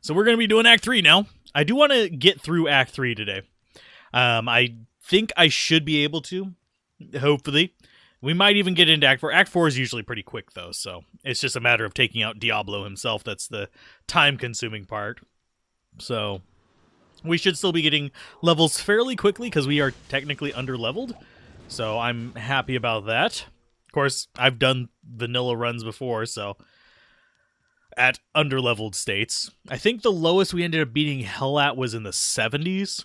So we're going to be doing Act 3 now. I do want to get through Act 3 today. I think I should be able to, hopefully. We might even get into Act 4. Act 4 is usually pretty quick, though, so it's just a matter of taking out Diablo himself. That's the time-consuming part. So we should still be getting levels fairly quickly, because we are technically under-leveled. So I'm happy about that. Of course, I've done vanilla runs before, so at under-leveled states. I think the lowest we ended up beating Hell at was in the 70s.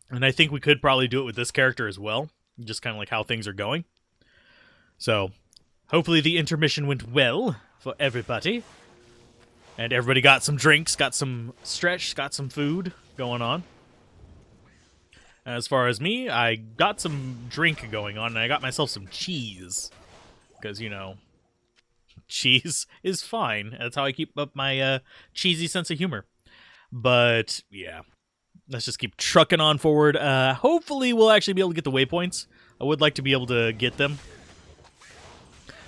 And I think we could probably do it with this character as well. Just kind of like how things are going. So, hopefully the intermission went well for everybody. And everybody got some drinks, got some stretch, got some food going on. As far as me, I got some drink going on, and I got myself some cheese. Because, you know, cheese is fine. That's how I keep up my cheesy sense of humor. But, yeah. Let's just keep trucking on forward. Hopefully we'll actually be able to get the waypoints. I would like to be able to get them.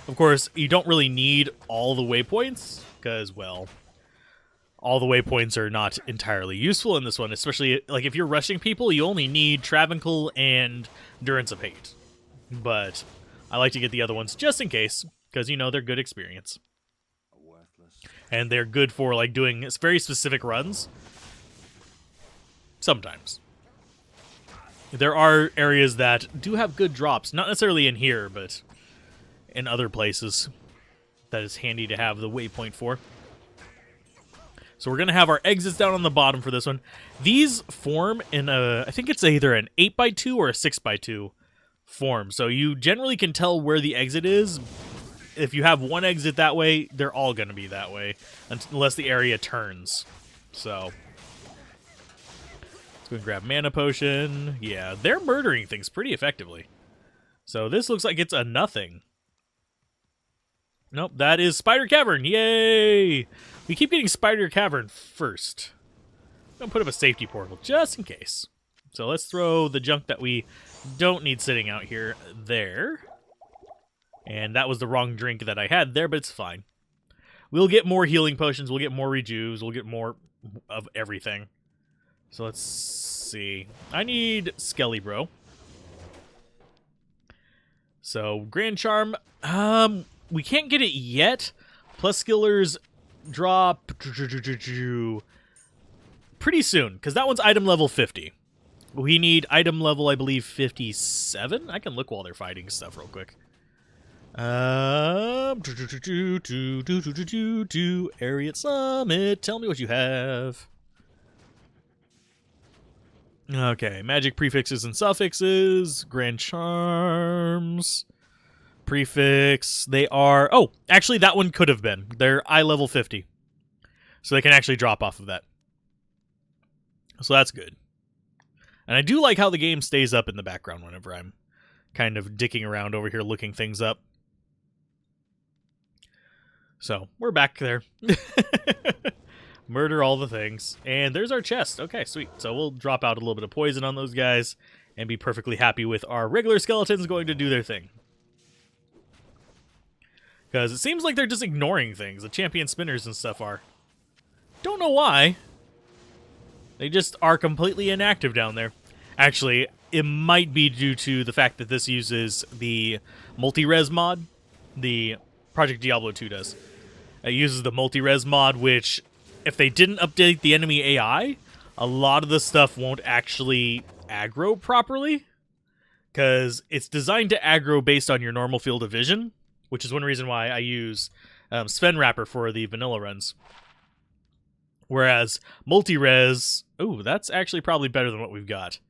Of course, you don't really need all the waypoints, because, well, all the waypoints are not entirely useful in this one, especially, like, if you're rushing people, you only need Travancore and Endurance of Hate. But I like to get the other ones just in case, because, you know, they're good experience. And they're good for, like, doing very specific runs. Sometimes. There are areas that do have good drops. Not necessarily in here, but in other places. That is handy to have the waypoint for. So we're going to have our exits down on the bottom for this one. These form in a, I think it's either an 8x2 or a 6x2 form. So you generally can tell where the exit is. If you have one exit that way, they're all going to be that way. Unless the area turns. So let's go and grab mana potion. Yeah, they're murdering things pretty effectively. So this looks like it's a nothing. Nope, that is Spider Cavern. Yay! We keep getting Spider Cavern first. I'm going to put up a safety portal, just in case. So let's throw the junk that we don't need sitting out here there. And that was the wrong drink that I had there, but it's fine. We'll get more healing potions, we'll get more rejuves, we'll get more of everything. So let's see. I need Skelly Bro. So, Grand Charm, we can't get it yet. Plus Skillers drop pretty soon, because that one's item level 50. We need item level, I believe, 57? I can look while they're fighting stuff real quick. Ariat Summit, tell me what you have. Okay, magic prefixes and suffixes, grand charms, prefix, they are, oh, actually that one could have been. They're eye level 50. So they can actually drop off of that. So that's good. And I do like how the game stays up in the background whenever I'm kind of dicking around over here looking things up. So, we're back there. Murder all the things. And there's our chest. Okay, sweet. So we'll drop out a little bit of poison on those guys and be perfectly happy with our regular skeletons going to do their thing. Because it seems like they're just ignoring things. The champion spinners and stuff are. Don't know why. They just are completely inactive down there. Actually, it might be due to the fact that this uses the MultiRes mod. The Project Diablo 2 does. It uses the MultiRes mod, which, if they didn't update the enemy AI, a lot of the stuff won't actually aggro properly. Because it's designed to aggro based on your normal field of vision, which is one reason why I use Sven Wrapper for the vanilla runs. Whereas MultiRes, ooh, that's actually probably better than what we've got.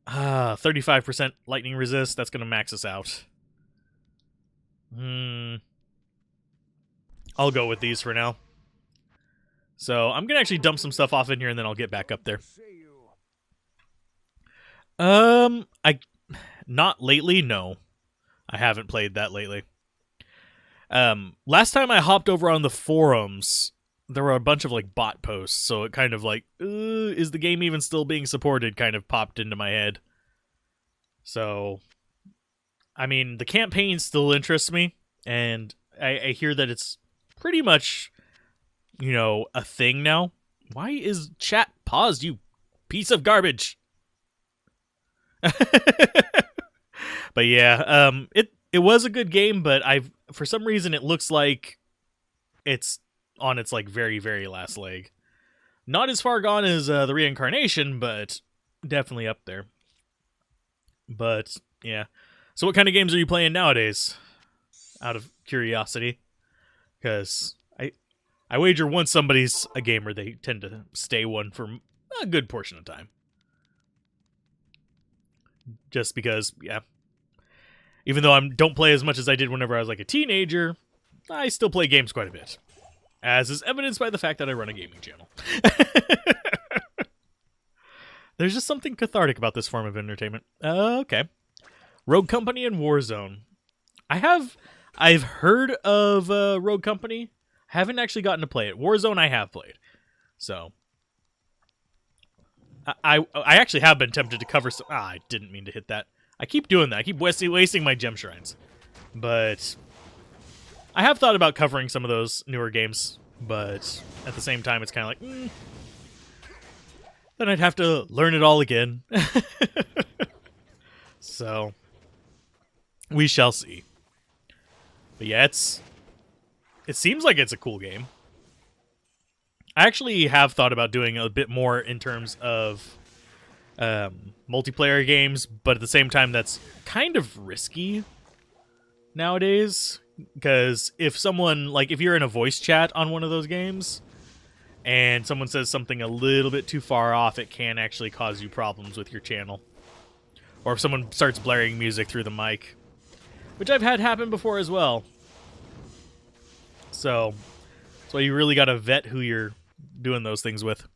35% lightning resist, that's going to max us out. I'll go with these for now. So I'm going to actually dump some stuff off in here and then I'll get back up there. Not lately, no. I haven't played that lately. Last time I hopped over on the forums, there were a bunch of like bot posts, so it kind of like, is the game even still being supported, kind of popped into my head. So, I mean, the campaign still interests me, and I hear that it's pretty much a thing now. Why is chat paused, you piece of garbage? But yeah, it was a good game, but for some reason it looks like it's on its like very, very last leg. Not as far gone as the reincarnation, but definitely up there. But yeah. So what kind of games are you playing nowadays? Out of curiosity. Because I wager once somebody's a gamer, they tend to stay one for a good portion of time. Just because, yeah. Even though I don't play as much as I did whenever I was like a teenager, I still play games quite a bit. As is evidenced by the fact that I run a gaming channel. There's just something cathartic about this form of entertainment. Okay. Rogue Company and Warzone. I've heard of Rogue Company. Haven't actually gotten to play it. Warzone I have played. So I actually have been tempted to cover some... I didn't mean to hit that. I keep doing that. I keep wasting my gem shrines. But I have thought about covering some of those newer games, but at the same time it's kind of like, then I'd have to learn it all again. So we shall see. But yeah, it seems like it's a cool game. I actually have thought about doing a bit more in terms of multiplayer games, but at the same time that's kind of risky nowadays, because if you're in a voice chat on one of those games and someone says something a little bit too far off, it can actually cause you problems with your channel. Or if someone starts blaring music through the mic, which I've had happen before as well. So that's why you really gotta vet who you're doing those things with.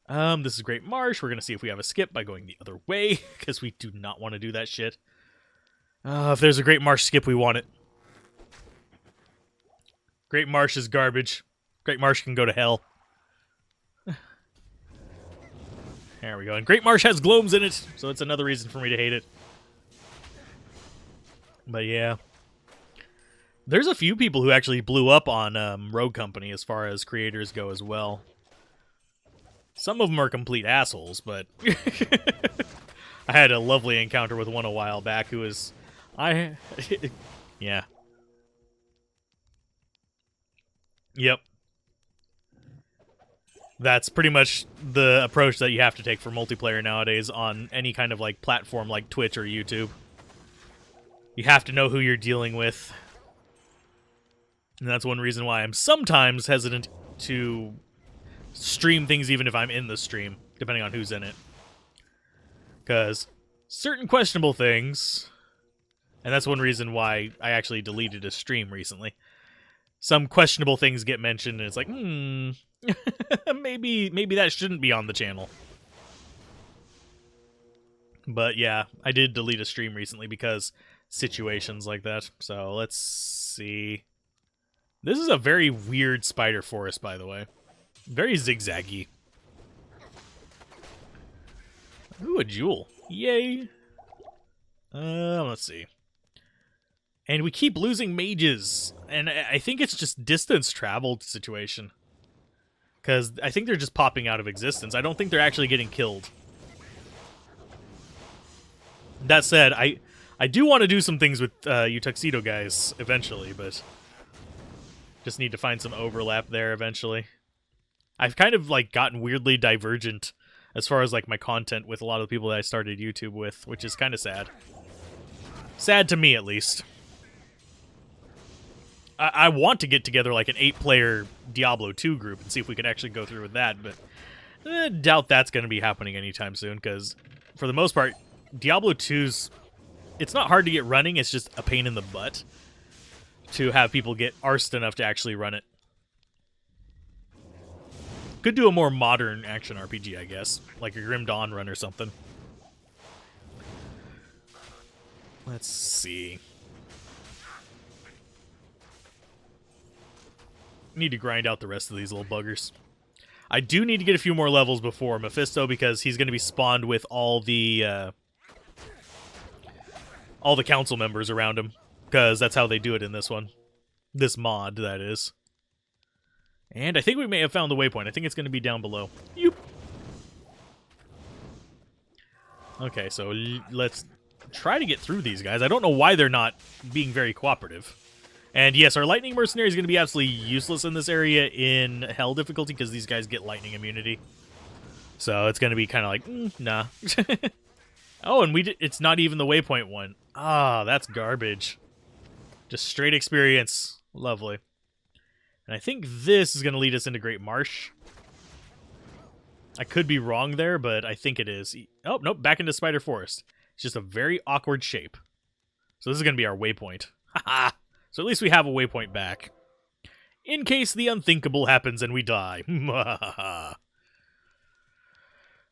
This is Great Marsh. We're gonna see if we have a skip by going the other way, because we do not want to do that shit. If there's a Great Marsh skip, we want it. Great Marsh is garbage. Great Marsh can go to hell. There we go. And Great Marsh has gloams in it, so it's another reason for me to hate it. But yeah. There's a few people who actually blew up on Rogue Company as far as creators go as well. Some of them are complete assholes, but I had a lovely encounter with one a while back who was... yeah. Yep. That's pretty much the approach that you have to take for multiplayer nowadays on any kind of like platform like Twitch or YouTube. You have to know who you're dealing with. And that's one reason why I'm sometimes hesitant to stream things even if I'm in the stream, depending on who's in it. Because certain questionable things, and that's one reason why I actually deleted a stream recently. Some questionable things get mentioned, and it's like, maybe that shouldn't be on the channel. But yeah, I did delete a stream recently because situations like that. So let's see. This is a very weird spider forest, by the way. Very zigzaggy. Ooh, a jewel. Yay. Let's see. And we keep losing mages. And I think it's just distance traveled situation. Because I think they're just popping out of existence. I don't think they're actually getting killed. That said, I do want to do some things with you tuxedo guys eventually, but just need to find some overlap there eventually. I've kind of like gotten weirdly divergent as far as like my content with a lot of the people that I started YouTube with, which is kind of sad. Sad to me, at least. I want to get together like an 8-player Diablo 2 group and see if we can actually go through with that, but doubt that's going to be happening anytime soon, because for the most part, Diablo 2's... It's not hard to get running, it's just a pain in the butt to have people get arsed enough to actually run it. Could do a more modern action RPG, I guess. Like a Grim Dawn run or something. Let's see. Need to grind out the rest of these little buggers. I do need to get a few more levels before Mephisto, because he's going to be spawned with all the council members around him. Because that's how they do it in this one. This mod, that is. And I think we may have found the waypoint. I think it's going to be down below. Yoop. Okay, so let's try to get through these guys. I don't know why they're not being very cooperative. And yes, our lightning mercenary is going to be absolutely useless in this area in hell difficulty because these guys get lightning immunity. So it's going to be kind of like, nah. Oh, and it's not even the waypoint one. Ah, that's garbage. Just straight experience. Lovely. And I think this is going to lead us into Great Marsh. I could be wrong there, but I think it is. Oh, nope, back into Spider Forest. It's just a very awkward shape. So this is going to be our waypoint. Haha! So at least we have a waypoint back. In case the unthinkable happens and we die.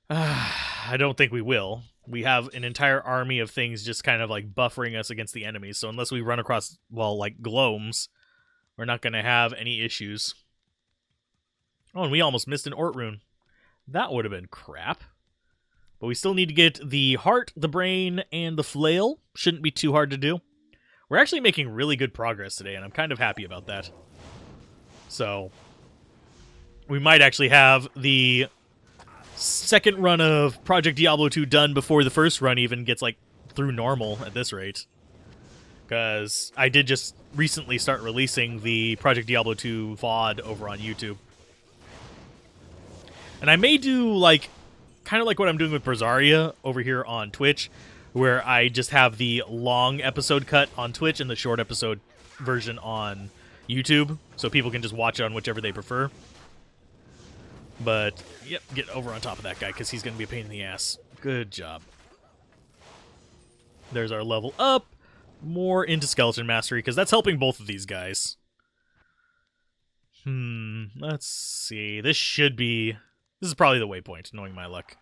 I don't think we will. We have an entire army of things just kind of like buffering us against the enemies. So unless we run across, well, like gloams, we're not going to have any issues. Oh, and we almost missed an Ort rune. That would have been crap. But we still need to get the heart, the brain, and the flail. Shouldn't be too hard to do. We're actually making really good progress today, and I'm kind of happy about that. So, we might actually have the second run of Project Diablo 2 done before the first run even gets, like, through normal at this rate. Because I did just recently start releasing the Project Diablo 2 VOD over on YouTube. And I may do, like, kind of like what I'm doing with Brazaria over here on Twitch, where I just have the long episode cut on Twitch and the short episode version on YouTube, so people can just watch it on whichever they prefer. But, yep, get over on top of that guy, because he's going to be a pain in the ass. Good job. There's our level up. More into Skeleton Mastery, because that's helping both of these guys. Let's see. This should be... This is probably the waypoint, knowing my luck.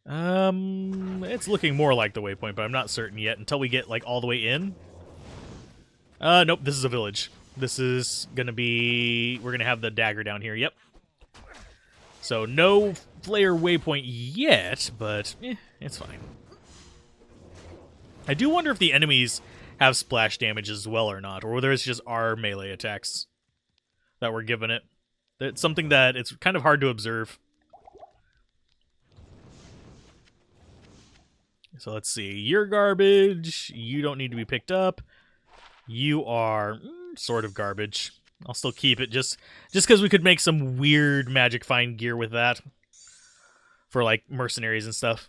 It's looking more like the waypoint, but I'm not certain yet until we get, like, all the way in. Nope, this is a village. This is gonna be... We're gonna have the dagger down here, yep. So, no flare waypoint yet, but, it's fine. I do wonder if the enemies have splash damage as well or not, or whether it's just our melee attacks that we're giving it. It's something that it's kind of hard to observe. So let's see. You're garbage. You don't need to be picked up. You are sort of garbage. I'll still keep it just because we could make some weird magic find gear with that for like mercenaries and stuff.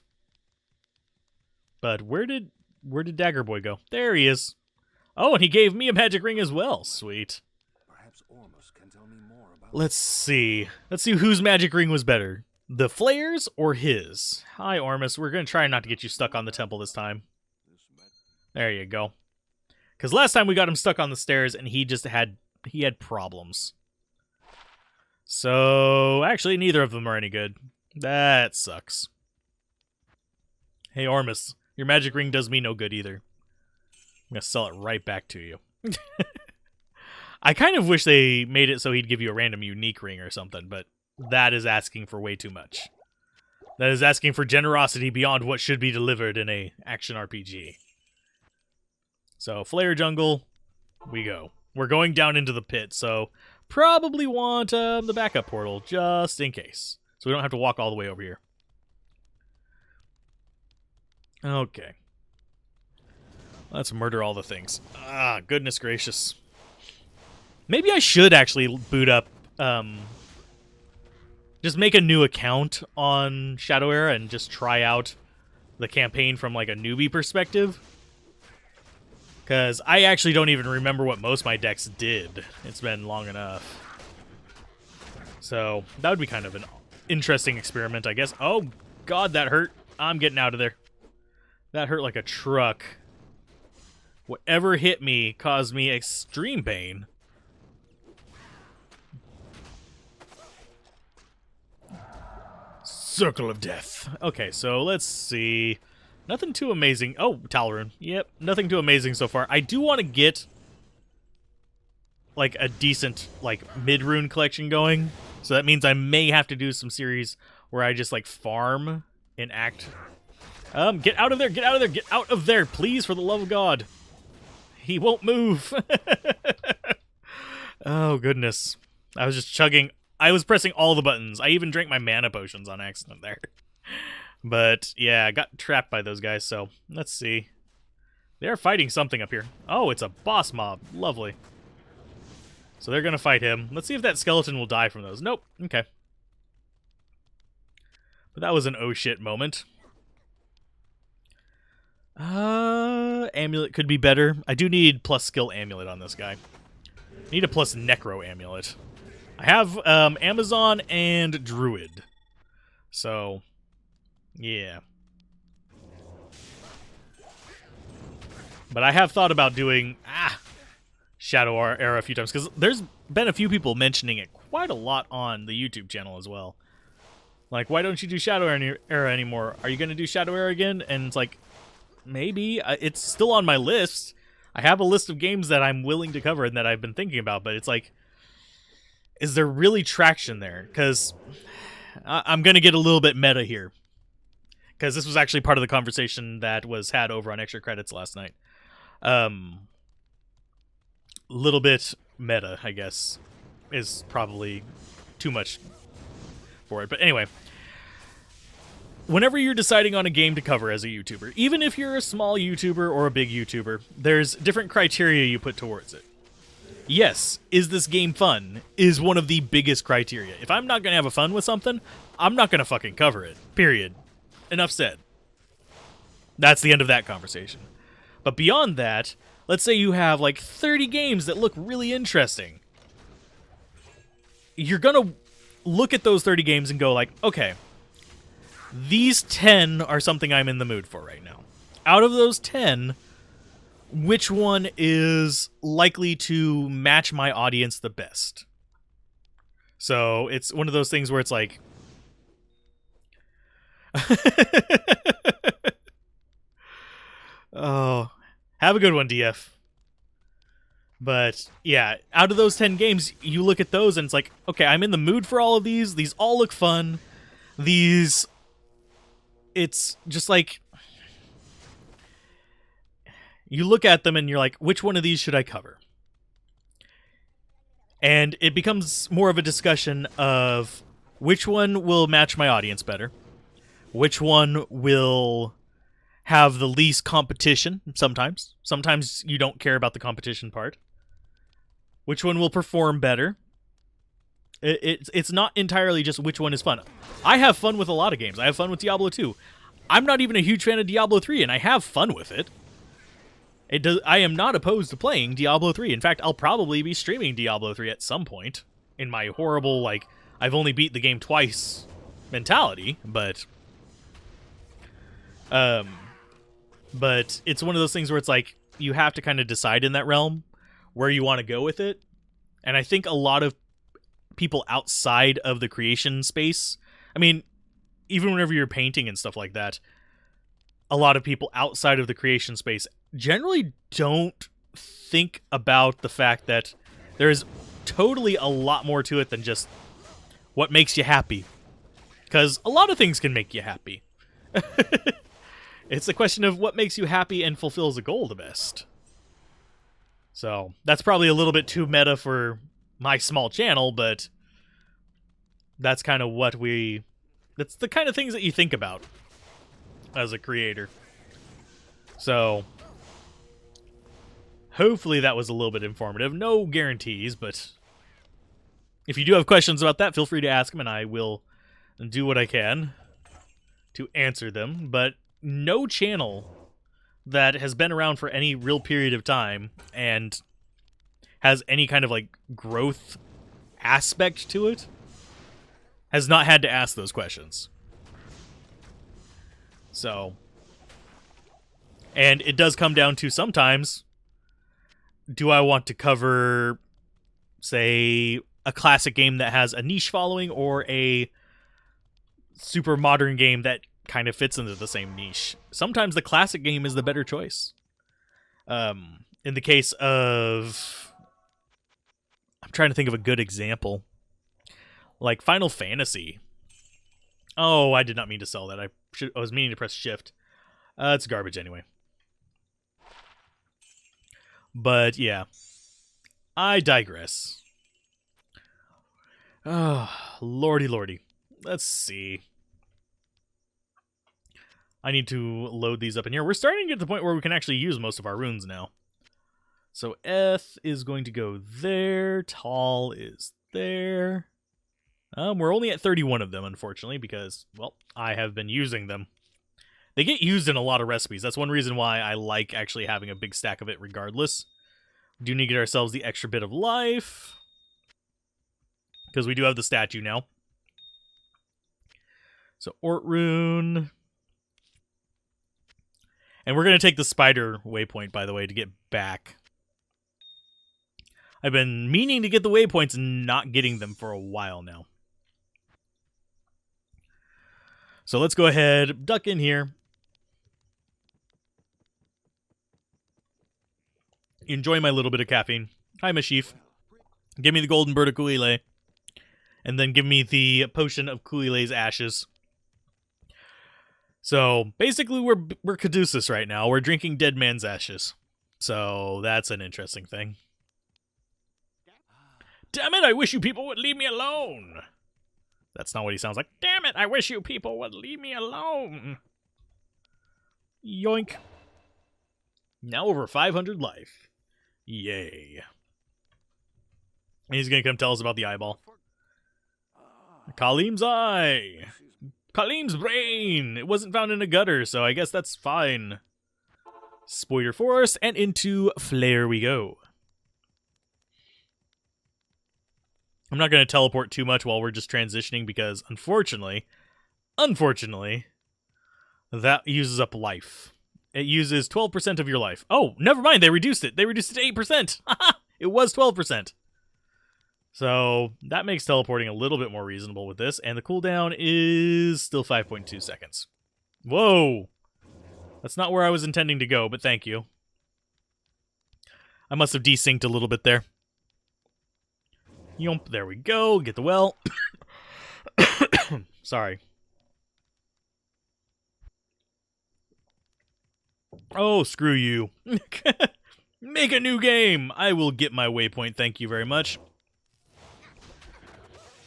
But where did Dagger Boy go? There he is. Oh, and he gave me a magic ring as well. Sweet. Let's see. Let's see whose magic ring was better. The Flayer's or his? Hi, Ormus. We're going to try not to get you stuck on the temple this time. There you go. Because last time we got him stuck on the stairs and he had problems. So, actually, neither of them are any good. That sucks. Hey, Ormus. Your magic ring does me no good either. I'm going to sell it right back to you. I kind of wish they made it so he'd give you a random unique ring or something, but that is asking for way too much. That is asking for generosity beyond what should be delivered in a action RPG. So, Flare Jungle, we go. We're going down into the pit, so probably want the backup portal, just in case. So we don't have to walk all the way over here. Okay. Let's murder all the things. Ah, goodness gracious. Maybe I should actually boot up, just make a new account on Shadow Era and just try out the campaign from, like, a newbie perspective. Because I actually don't even remember what most of my decks did. It's been long enough. So, that would be kind of an interesting experiment, I guess. Oh, God, that hurt. I'm getting out of there. That hurt like a truck. Whatever hit me caused me extreme pain. Circle of Death. Okay, so let's see. Nothing too amazing. Oh, Talrune. Yep, nothing too amazing so far. I do want to get, like, a decent, like, mid-rune collection going. So that means I may have to do some series where I just, like, farm in Act. Get out of there, get out of there, get out of there, please, for the love of God. He won't move. Oh, goodness. I was just chugging. I was pressing all the buttons. I even drank my mana potions on accident there. But, yeah, I got trapped by those guys, so let's see. They're fighting something up here. Oh, it's a boss mob. Lovely. So they're going to fight him. Let's see if that skeleton will die from those. Nope. Okay. But that was an oh shit moment. Amulet could be better. I do need plus skill amulet on this guy. Need a plus necro amulet. I have Amazon and Druid. So, yeah. But I have thought about doing Shadow Era a few times, because there's been a few people mentioning it quite a lot on the YouTube channel as well. Like, why don't you do Shadow Era anymore? Are you going to do Shadow Era again? And it's like, maybe. It's still on my list. I have a list of games that I'm willing to cover and that I've been thinking about, but it's like, is there really traction there? Because I'm going to get a little bit meta here. Because this was actually part of the conversation that was had over on Extra Credits last night. Little bit meta, I guess, is probably too much for it. But anyway, whenever you're deciding on a game to cover as a YouTuber, even if you're a small YouTuber or a big YouTuber, there's different criteria you put towards it. Yes, is this game fun? Is one of the biggest criteria. If I'm not going to have a fun with something, I'm not going to fucking cover it. Period. Enough said. That's the end of that conversation. But beyond that, let's say you have like 30 games that look really interesting. You're going to look at those 30 games and go like, okay, these 10 are something I'm in the mood for right now. Out of those 10, which one is likely to match my audience the best? So it's one of those things where it's like, oh, have a good one, DF. But yeah, out of those 10 games, you look at those and it's like, okay, I'm in the mood for all of these. These all look fun. It's just like, you look at them and you're like, which one of these should I cover? And it becomes more of a discussion of which one will match my audience better, which one will have the least competition sometimes. Sometimes you don't care about the competition part. Which one will perform better. It's not entirely just which one is fun. I have fun with a lot of games. I have fun with Diablo 2. I'm not even a huge fan of Diablo 3, and I have fun with it. I am not opposed to playing Diablo 3. In fact, I'll probably be streaming Diablo 3 at some point in my horrible, like, I've only beat the game twice mentality, but it's one of those things where it's like, you have to kind of decide in that realm where you want to go with it. And I think a lot of people outside of the creation space, I mean, even whenever you're painting and stuff like that, a lot of people outside of the creation space generally don't think about the fact that there's totally a lot more to it than just what makes you happy. Because a lot of things can make you happy. It's a question of what makes you happy and fulfills a goal the best. So, that's probably a little bit too meta for my small channel, but that's kind of that's the kind of things that you think about as a creator. So, hopefully that was a little bit informative. No guarantees, but if you do have questions about that, feel free to ask them, and I will do what I can to answer them. But no channel that has been around for any real period of time and has any kind of like growth aspect to it has not had to ask those questions. So, and it does come down to sometimes, do I want to cover, say, a classic game that has a niche following or a super modern game that kind of fits into the same niche? Sometimes the classic game is the better choice. In the case of, I'm trying to think of a good example, like Final Fantasy. Oh, I did not mean to sell that. I was meaning to press shift. It's garbage anyway. But yeah, I digress. Oh, lordy, lordy. Let's see. I need to load these up in here. We're starting to get to the point where we can actually use most of our runes now. So Eth is going to go there. Tal is there. We're only at 31 of them, unfortunately, because, well, I have been using them. They get used in a lot of recipes. That's one reason why I like actually having a big stack of it regardless. We do need to get ourselves the extra bit of life, because we do have the statue now. So Ort Rune. And we're going to take the spider waypoint, by the way, to get back. I've been meaning to get the waypoints and not getting them for a while now. So let's go ahead, duck in here. Enjoy my little bit of caffeine. Hi, Mashif. Give me the golden bird of Kuile. And then give me the potion of Kuile's ashes. So, basically, we're Caduceus right now. We're drinking dead man's ashes. So, that's an interesting thing. Damn it, I wish you people would leave me alone. That's not what he sounds like. Damn it, I wish you people would leave me alone. Yoink. Now over 500 life. Yay. And he's going to come tell us about the eyeball. Kalim's eye. Kalim's brain! It wasn't found in a gutter, so I guess that's fine. Spoiler Force, and into Flare we go. I'm not going to teleport too much while we're just transitioning because, unfortunately, that uses up life. It uses 12% of your life. Oh, never mind, they reduced it. They reduced it to 8%. It was 12%. So, that makes teleporting a little bit more reasonable with this, and the cooldown is still 5.2 seconds. Whoa! That's not where I was intending to go, but thank you. I must have desynced a little bit there. Yomp, there we go. Get the well. Sorry. Oh, screw you. Make a new game! I will get my waypoint, thank you very much.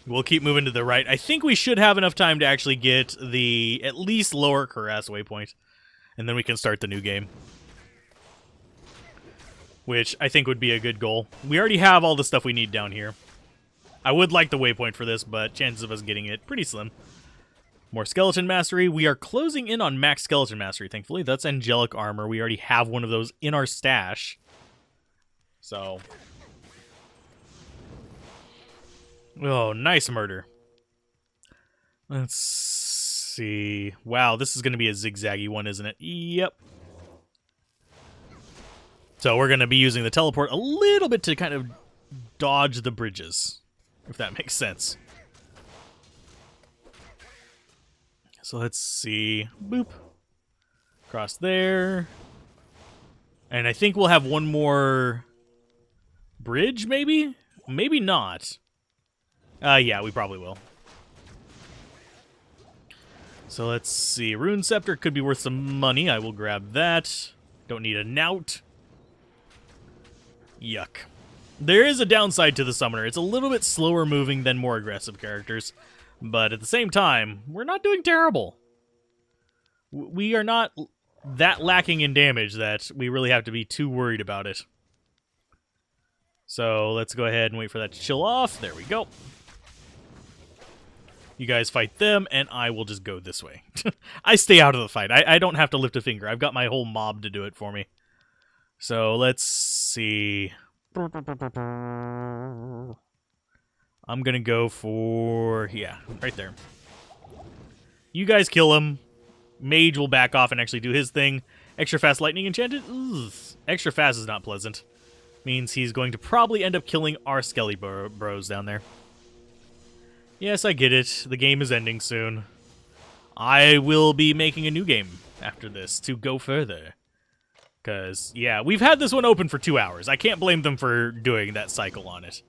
We'll keep moving to the right. I think we should have enough time to actually get the at least lower Cuirass waypoint. And then we can start the new game. Which I think would be a good goal. We already have all the stuff we need down here. I would like the waypoint for this, but chances of us getting it, pretty slim. More Skeleton Mastery. We are closing in on max Skeleton Mastery, thankfully. That's Angelic Armor. We already have one of those in our stash. So... oh, nice murder. Let's see. Wow, this is going to be a zigzaggy one, isn't it? Yep. So we're going to be using the teleport a little bit to kind of dodge the bridges, if that makes sense. So let's see. Boop. Cross there. And I think we'll have one more bridge, maybe? Maybe not. Yeah, we probably will. So let's see. Rune Scepter could be worth some money. I will grab that. Don't need a knout. Yuck. There is a downside to the Summoner. It's a little bit slower moving than more aggressive characters. But at the same time, we're not doing terrible. We are not that lacking in damage that we really have to be too worried about it. So let's go ahead and wait for that to chill off. There we go. You guys fight them, and I will just go this way. I stay out of the fight. I don't have to lift a finger. I've got my whole mob to do it for me. So let's see. I'm going to go for... yeah, right there. You guys kill him. Mage will back off and actually do his thing. Extra fast lightning enchanted? Ugh. Extra fast is not pleasant. Means he's going to probably end up killing our Skelly bros down there. Yes, I get it. The game is ending soon. I will be making a new game after this to go further. Because, yeah, we've had this one open for 2 hours. I can't blame them for doing that cycle on it.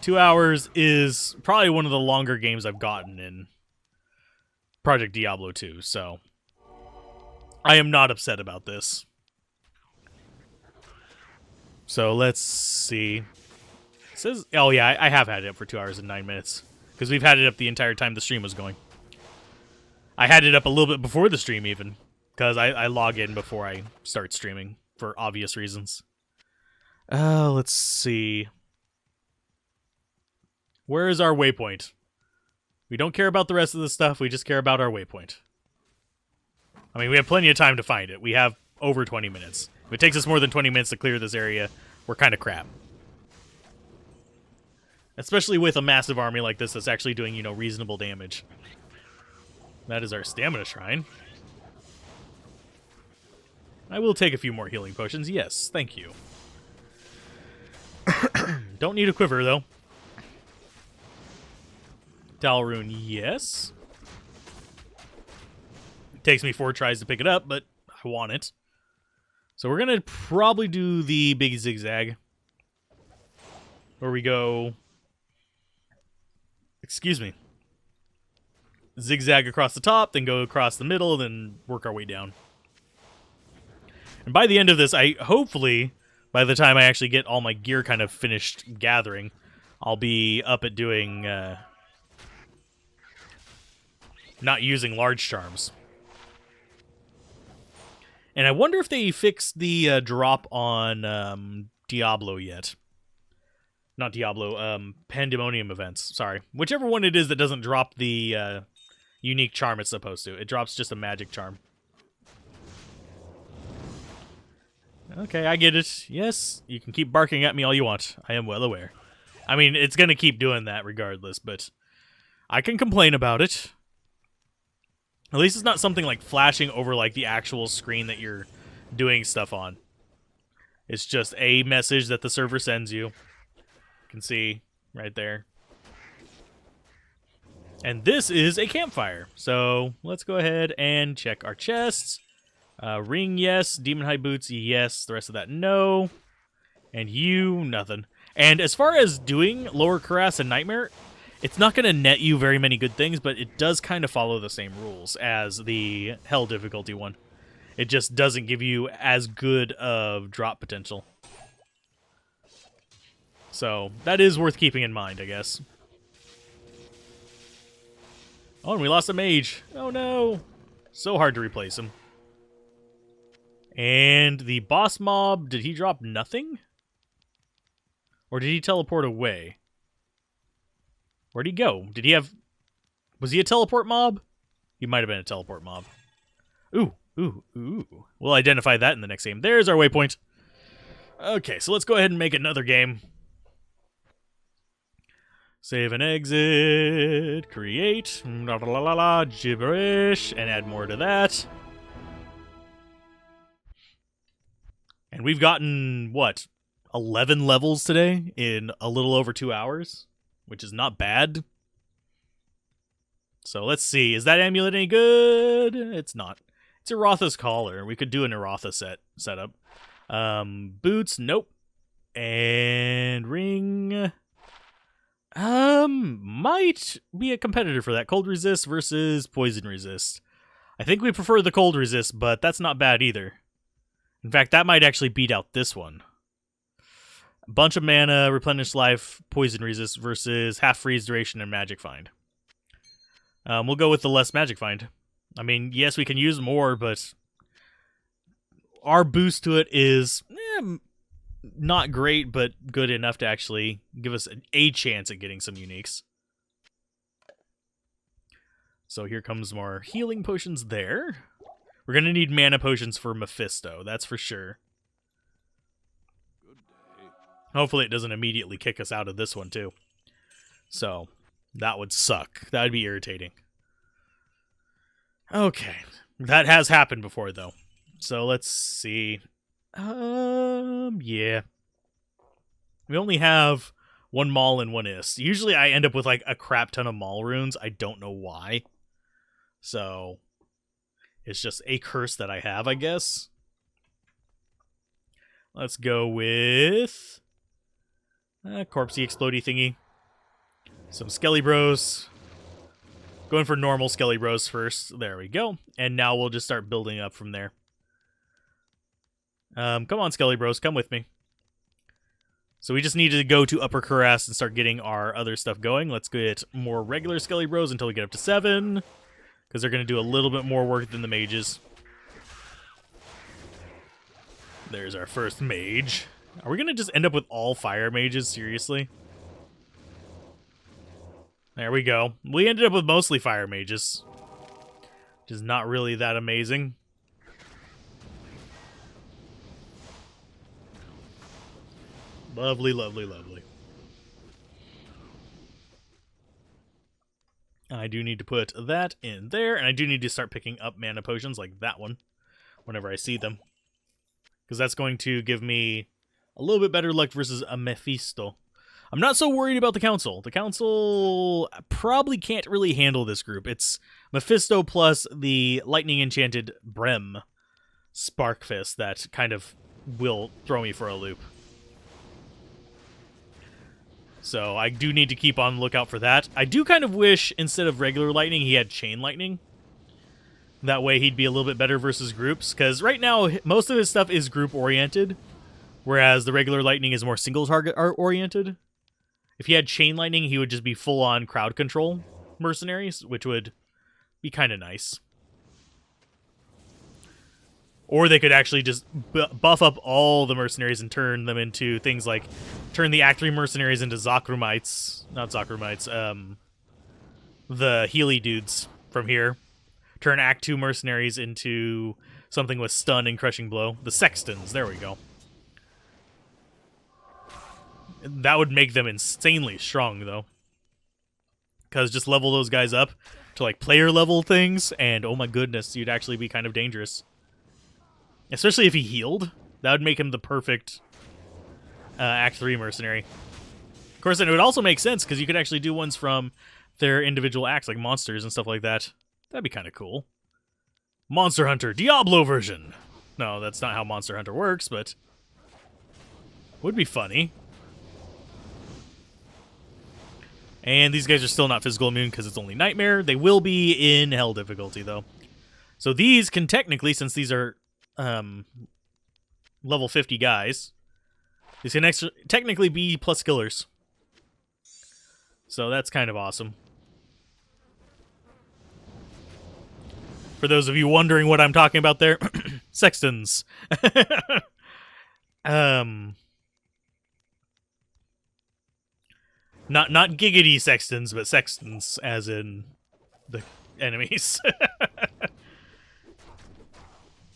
2 hours is probably one of the longer games I've gotten in Project Diablo 2, so I am not upset about this. So let's see. It says, oh yeah, I have had it up for 2 hours and 9 minutes. Because we've had it up the entire time the stream was going. I had it up a little bit before the stream even. Because I log in before I start streaming. For obvious reasons. Let's see. Where is our waypoint? We don't care about the rest of the stuff, we just care about our waypoint. I mean, we have plenty of time to find it. We have over 20 minutes. If it takes us more than 20 minutes to clear this area, we're kind of crap. Especially with a massive army like this that's actually doing, you know, reasonable damage. That is our stamina shrine. I will take a few more healing potions, yes, thank you. Don't need a quiver, though. Dalrune, yes. It takes me 4 tries to pick it up, but I want it. So we're going to probably do the big zigzag. Where we go... Excuse me. Zigzag across the top, then go across the middle, then work our way down. And by the end of this, hopefully, by the time I actually get all my gear kind of finished gathering, I'll be up at doing... not using large charms. And I wonder if they fixed the drop on Diablo yet. Not Diablo, Pandemonium events, sorry. Whichever one it is that doesn't drop the unique charm it's supposed to. It drops just a magic charm. Okay, I get it. Yes, you can keep barking at me all you want. I am well aware. I mean, it's going to keep doing that regardless, but I can complain about it. At least it's not something like flashing over like the actual screen that you're doing stuff on. It's just a message that the server sends you. You can see right there. And this is a campfire. So let's go ahead and check our chests. Ring, yes. Demon High Boots, yes. The rest of that, no. And you, nothing. And as far as doing Lower Cuirass and Nightmare, it's not going to net you very many good things, but it does kind of follow the same rules as the Hell difficulty one. It just doesn't give you as good of drop potential. So, that is worth keeping in mind, I guess. Oh, and we lost a mage. Oh no! So hard to replace him. And the boss mob, did he drop nothing? Or did he teleport away? Where'd he go? Did he have... Was he a teleport mob? He might have been a teleport mob. Ooh, ooh, ooh. We'll identify that in the next game. There's our waypoint. Okay, so let's go ahead and make another game. Save and exit. Create. La la la la. Gibberish. And add more to that. And we've gotten, what, 11 levels today in a little over 2 hours? Which is not bad. So let's see. Is that amulet any good? It's not. It's Erotha's collar. We could do an Erotha setup. Boots, nope. And ring. Might be a competitor for that. Cold resist versus poison resist. I think we prefer the cold resist, but that's not bad either. In fact, that might actually beat out this one. Bunch of mana, replenish life, poison resist versus half freeze duration and magic find. We'll go with the less magic find. I mean, yes, we can use more, but our boost to it is not great, but good enough to actually give us a chance at getting some uniques. So here comes more healing potions there. We're going to need mana potions for Mephisto, that's for sure. Hopefully it doesn't immediately kick us out of this one, too. So, that would suck. That would be irritating. Okay. That has happened before, though. So, let's see. Yeah. We only have one Maul and one Ist. Usually I end up with, like, a crap ton of Maul runes. I don't know why. So, it's just a curse that I have, I guess. Let's go with... corpsey explodey thingy. Some Skelly Bros. Going for normal Skelly Bros first. There we go. And now we'll just start building up from there. Come on, Skelly Bros. Come with me. So we just need to go to Upper Caress and start getting our other stuff going. Let's get more regular Skelly Bros until we get up to 7. Because they're going to do a little bit more work than the mages. There's our first mage. Are we going to just end up with all fire mages? Seriously? There we go. We ended up with mostly fire mages. Which is not really that amazing. Lovely, lovely, lovely. I do need to put that in there, and I do need to start picking up mana potions like that one whenever I see them. Because that's going to give me a little bit better luck versus a Mephisto. I'm not so worried about the Council. The Council probably can't really handle this group. It's Mephisto plus the Lightning Enchanted Brem Sparkfist that kind of will throw me for a loop. So I do need to keep on the lookout for that. I do kind of wish, instead of regular lightning, he had chain lightning. That way he'd be a little bit better versus groups. Because right now, most of his stuff is group-oriented. Whereas the regular lightning is more single-target oriented. If he had chain lightning, he would just be full-on crowd control mercenaries, which would be kind of nice. Or they could actually just buff up all the mercenaries and turn them into things like... Turn the Act 3 mercenaries into Zakrumites. Not Zakrumites. The Healy dudes from here. Turn Act 2 mercenaries into something with stun and crushing blow. The Sextons. There we go. That would make them insanely strong, though. Because just level those guys up to, like, player level things, and oh my goodness, you'd actually be kind of dangerous. Especially if he healed. That would make him the perfect Act 3 mercenary. Of course, then it would also make sense, because you could actually do ones from their individual acts, like monsters and stuff like that. That'd be kind of cool. Monster Hunter Diablo version. No, that's not how Monster Hunter works, but... would be funny. And these guys are still not physical immune because it's only Nightmare. They will be in Hell difficulty, though. So these can technically, since these are level 50 guys, these can technically be plus killers. So that's kind of awesome. For those of you wondering what I'm talking about there, Sextons. Not giggity sextons, but sextons, as in the enemies.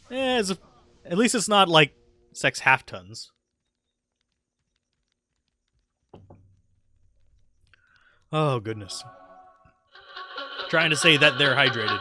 At least it's not like sex half-tons. Oh, goodness. Trying to say that they're hydrated.